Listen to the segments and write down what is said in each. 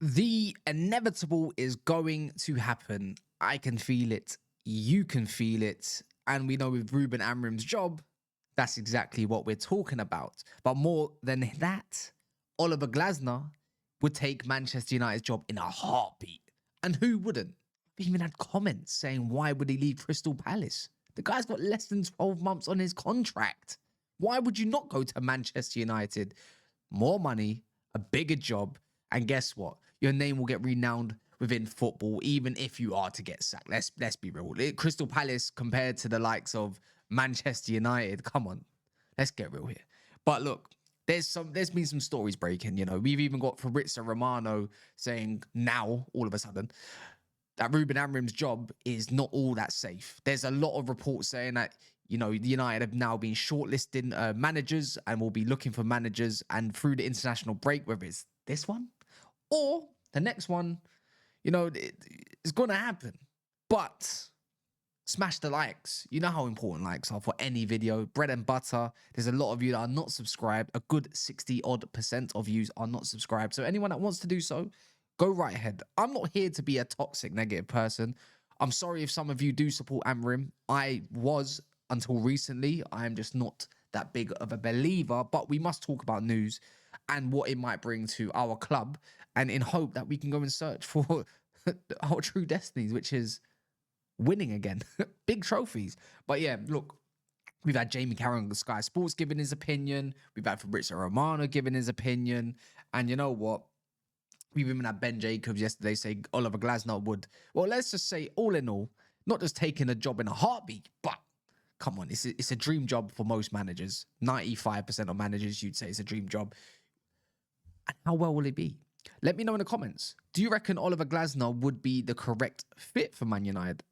The inevitable is going to happen. I can feel it. You can feel it. And we know with Ruben Amram's job, that's exactly what we're talking about. But more than that, Oliver Glasner would take Manchester United's job in a heartbeat. And who wouldn't? We even had comments saying, why would he leave Crystal Palace? The guy's got less than 12 months on his contract. Why would you not go to Manchester United? More money, a bigger job, and guess what? Your name will get renowned within football, even if you are to get sacked. Let's be real. Crystal Palace compared to the likes of Manchester United, come on, let's get real here. But look, there's been some stories breaking. You know, we've even got Fabrizio Romano saying now, all of a sudden, that Ruben Amram's job is not all that safe. There's a lot of reports saying that, you know, the United have now been shortlisting managers and will be looking for managers, and through the international break, whether it's this one or the next one, you know, it's going to happen. But smash the likes. You know how important likes are for any video. Bread and butter. There's a lot of you that are not subscribed. A good 60% of you are not subscribed. So anyone that wants to do so, go right ahead. I'm not here to be a toxic, negative person. I'm sorry if some of you do support Amram. I was until recently. I am just not that big of a believer. But we must talk about news and what it might bring to our club, and in hope that we can go and search for our true destinies, which is winning again. Big trophies. But yeah, look, we've had Jamie Carragher on Sky Sports giving his opinion. We've had Fabrizio Romano giving his opinion. And you know what? We've even had Ben Jacobs yesterday say Oliver Glasner would, well, let's just say all in all, not just taking a job in a heartbeat, but come on, it's a dream job for most managers. 95% of managers, you'd say it's a dream job. And how well will it be? Let me know in the comments. Do you reckon Oliver Glasner would be the correct fit for Man United?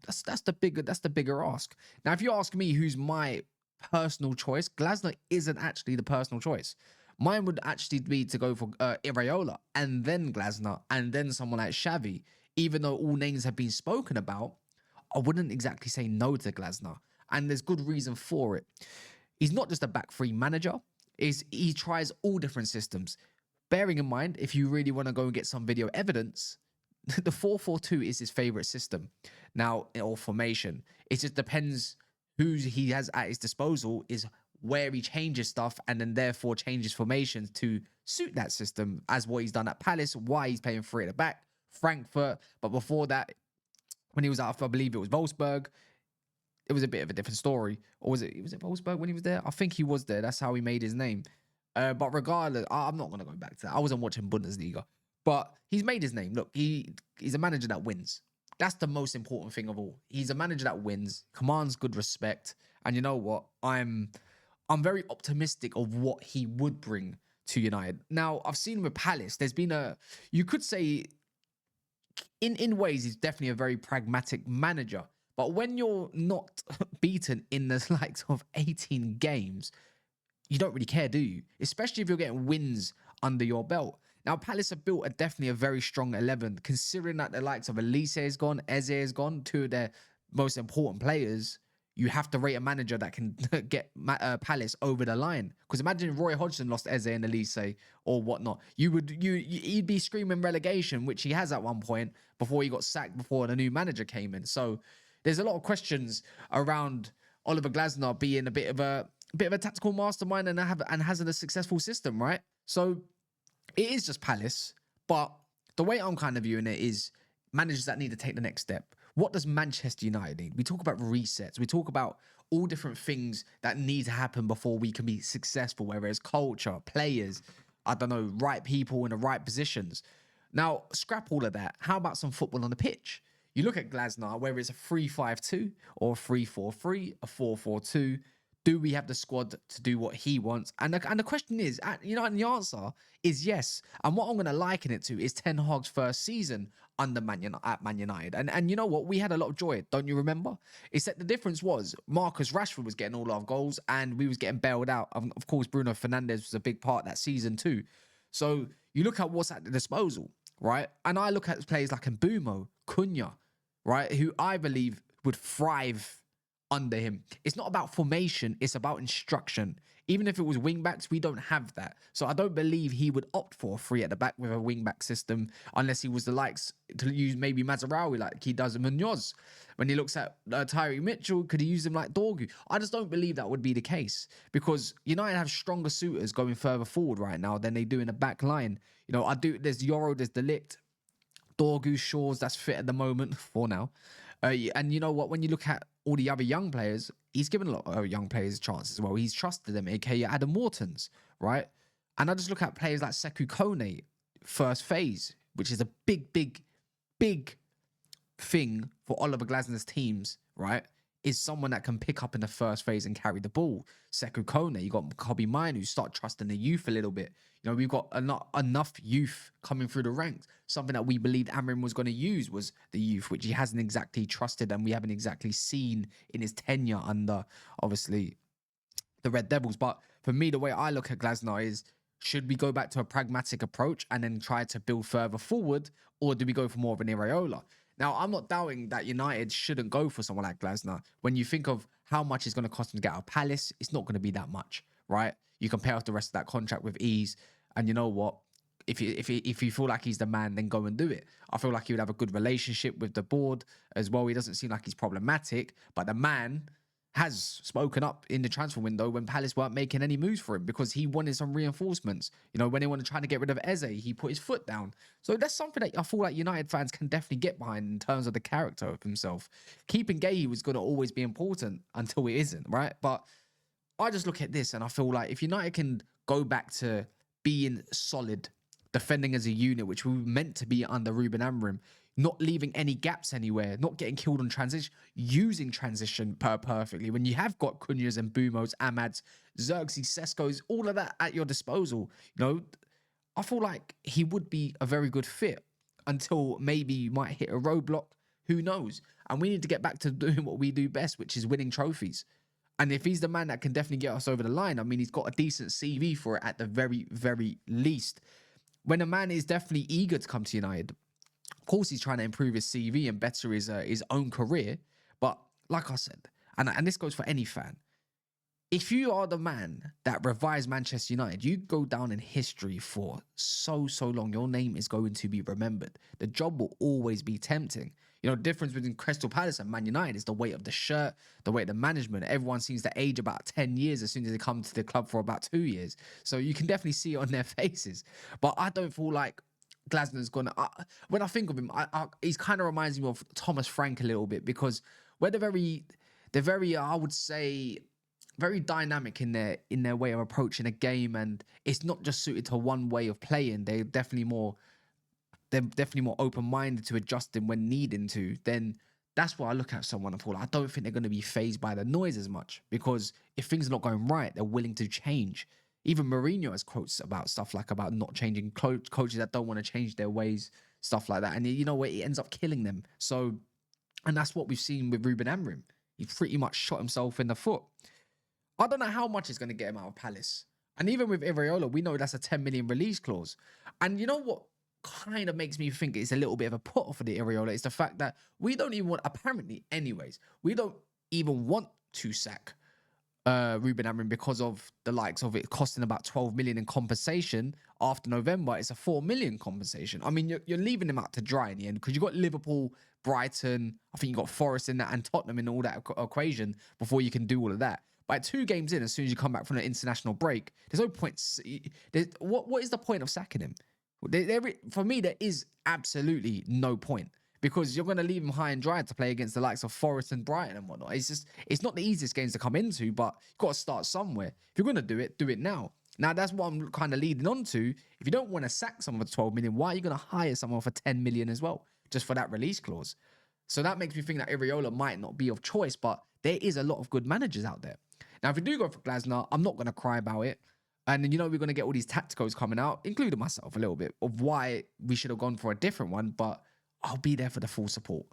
That's the bigger ask. Now, if you ask me who's my personal choice, Glasner isn't actually the personal choice. Mine would actually be to go for Iraola and then Glasner and then someone like Xavi. Even though all names have been spoken about, I wouldn't exactly say no to Glasner. And there's good reason for it. He's not just a back three manager. He tries all different systems. Bearing in mind, if you really want to go and get some video evidence, the 4-4-2 is his favorite system now, or formation. It just depends who he has at his disposal is where he changes stuff, and then therefore changes formations to suit that system, as what he's done at Palace, why he's playing three at the back, Frankfurt. But before that, when he was out, I believe it was Wolfsburg, it was a bit of a different story. Or was it Wolfsburg when he was there? I think he was there. That's how he made his name. But regardless, I'm not going to go back to that. I wasn't watching Bundesliga. But he's made his name. Look, he's a manager that wins. That's the most important thing of all. He's a manager that wins, commands good respect. And you know what? I'm very optimistic of what he would bring to United. Now, I've seen with Palace, there's been you could say, in ways, he's definitely a very pragmatic manager. But when you're not beaten in the likes of 18 games, you don't really care, do you? Especially if you're getting wins under your belt. Now, Palace have built definitely a very strong 11, considering that the likes of Elise is gone, Eze is gone, two of their most important players. You have to rate a manager that can get Palace over the line. Because imagine if Roy Hodgson lost Eze and Elise or whatnot. He'd be screaming relegation, which he has at one point before he got sacked, before the new manager came in. So there's a lot of questions around Oliver Glasner being a bit of a tactical mastermind and has a successful system, right? So it is just Palace, but the way I'm kind of viewing it is managers that need to take the next step. What does Manchester United need? We talk about resets. We talk about all different things that need to happen before we can be successful, whether it's culture, players, I don't know, right people in the right positions. Now, scrap all of that. How about some football on the pitch? You look at Glasner, whether it's a 3-5-2 or a 3-4-3, a 4-4-2, do we have the squad to do what he wants? And the question is, and the answer is yes. And what I'm going to liken it to is Ten Hag's first season under Man United. And you know what? We had a lot of joy, don't you remember? It's that the difference was Marcus Rashford was getting all our goals and we was getting bailed out. Of course, Bruno Fernandes was a big part that season too. So you look at what's at the disposal, right? And I look at players like Mbumo, Cunha, right? Who I believe would thrive under him. It's not about formation, it's about instruction. Even if it was wing backs, we don't have that. So I don't believe he would opt for a three at the back with a wing back system unless he was the likes to use maybe Mazarawi like he does Munoz. When he looks at Tyree Mitchell, could he use him like Dorgu? I just don't believe that would be the case because United have stronger suitors going further forward right now than they do in the back line. You know, there's Yoro, there's Delict, Dorgu, Shaw's that's fit at the moment for now. And you know what? When you look at all the other young players, he's given a lot of young players chances as well. He's trusted them, aka Adam Morton's, right? And I just look at players like Sekou Kone, first phase, which is a big, big, big thing for Oliver Glasner's teams, right? Is someone that can pick up in the first phase and carry the ball. Sekou Kone, you got Kobe Mine, who start trusting the youth a little bit. You know, we've got enough youth coming through the ranks. Something that we believed Amram was going to use was the youth, which he hasn't exactly trusted and we haven't exactly seen in his tenure under, obviously, the Red Devils. But for me, the way I look at Glasner is, should we go back to a pragmatic approach and then try to build further forward, or do we go for more of an Areola? Now, I'm not doubting that United shouldn't go for someone like Glasner. When you think of how much it's going to cost him to get out of Palace, it's not going to be that much, right? You can pay off the rest of that contract with ease. And you know what? If you feel like he's the man, then go and do it. I feel like he would have a good relationship with the board as well. He doesn't seem like he's problematic, but the man has spoken up in the transfer window when Palace weren't making any moves for him because he wanted some reinforcements. You know, when they wanted to try to get rid of Eze, he put his foot down. So that's something that I feel like United fans can definitely get behind in terms of the character of himself. Keeping Gay was going to always be important until it isn't, right? But I just look at this and I feel like if United can go back to being solid, defending as a unit, which we were meant to be under Ruben Amram, not leaving any gaps anywhere, not getting killed on transition, using transition perfectly. When you have got Cunha's and Bumos, Amads, Xerxes, Sesko's, all of that at your disposal, you know, I feel like he would be a very good fit until maybe you might hit a roadblock. Who knows? And we need to get back to doing what we do best, which is winning trophies. And if he's the man that can definitely get us over the line, I mean, he's got a decent CV for it at the very, very least. When a man is definitely eager to come to United, of course, he's trying to improve his CV and better his own career. But like I said, and this goes for any fan, if you are the man that revives Manchester United, you go down in history for so long. Your name is going to be remembered. The job will always be tempting. You know, the difference between Crystal Palace and Man United is the weight of the shirt, the weight of the management. Everyone seems to age about 10 years as soon as they come to the club for about 2 years. So you can definitely see it on their faces. But I don't feel like Glasner's gonna. When I think of him, he's kind of reminds me of Thomas Frank a little bit because they're very, I would say, very dynamic in their way of approaching a game, and it's not just suited to one way of playing. They're definitely more open-minded to adjusting when needing to. Then that's why I look at someone and feel like I don't think they're going to be phased by the noise as much, because if things are not going right, they're willing to change. Even Mourinho has quotes about stuff like about not changing coaches that don't want to change their ways, stuff like that. And you know what? It ends up killing them. So, and that's what we've seen with Ruben Amram. He pretty much shot himself in the foot. I don't know how much is going to get him out of Palace. And even with Iraola, we know that's a 10 million release clause. And you know what kind of makes me think it's a little bit of a put off for the Iraola is the fact that we don't even want, apparently anyways, we don't even want to sack Ruben Amram because of the likes of it costing about 12 million in compensation. After November, it's a 4 million compensation. I mean, you're leaving him out to dry in the end because you've got Liverpool, Brighton, I think you've got Forest in that and Tottenham in all that equation before you can do all of that. By 2 games in, as soon as you come back from the international break, there's no point. What is the point of sacking him? For me, there is absolutely no point, because you're going to leave him high and dry to play against the likes of Forest and Brighton and whatnot. It's not the easiest games to come into, but you've got to start somewhere. If you're going to do it now. Now, that's what I'm kind of leading on to. If you don't want to sack someone for 12 million, why are you going to hire someone for 10 million as well, just for that release clause? So that makes me think that Iraola might not be of choice, but there is a lot of good managers out there. Now, if we do go for Glasner, I'm not going to cry about it. And, you know, we're going to get all these tacticals coming out, including myself a little bit, of why we should have gone for a different one. But I'll be there for the full support.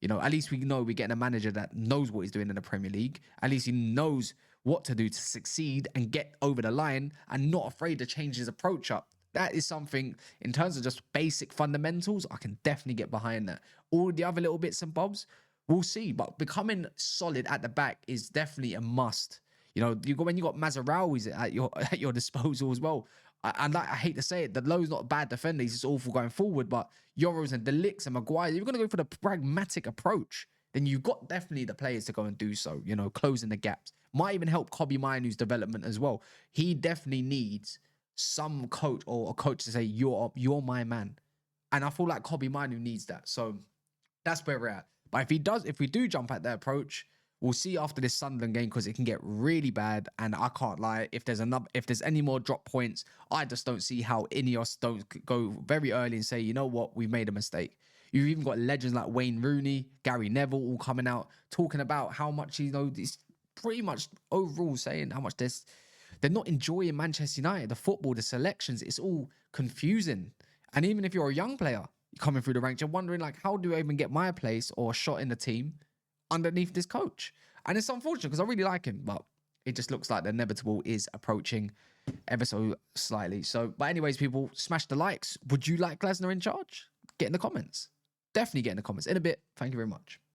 You know, at least we know we're getting a manager that knows what he's doing in the Premier League. At least he knows what to do to succeed and get over the line and not afraid to change his approach up. That is something, in terms of just basic fundamentals, I can definitely get behind that. All the other little bits and bobs, we'll see. But becoming solid at the back is definitely a must. You know, when you got Mazarawi's at your disposal as well. And I hate to say it, the Lowe's not a bad defender. He's just awful going forward. But Euros and Delicts and Maguire, you're going to go for the pragmatic approach. Then you've got definitely the players to go and do so. You know, closing the gaps might even help Kobbie Mainoo's development as well. He definitely needs some coach or a coach to say you're my man. And I feel like Kobbie Mainoo needs that. So that's where we're at. But if we do jump at that approach, we'll see after this Sunderland game, because it can get really bad. And I can't lie, if there's any more drop points, I just don't see how Ineos don't go very early and say, you know what, we've made a mistake. You've even got legends like Wayne Rooney, Gary Neville, all coming out talking about how much, you know, it's pretty much overall saying how much they're not enjoying Manchester United, the football, the selections. It's all confusing. And even if you're a young player coming through the ranks, you're wondering, like, how do I even get my place or a shot in the team underneath this coach? And it's unfortunate because I really like him, but it just looks like the inevitable is approaching ever so slightly. So, but anyways, people, smash the likes. Would you like Glasner in charge? Get in the comments. Definitely get in the comments. In a bit. Thank you very much.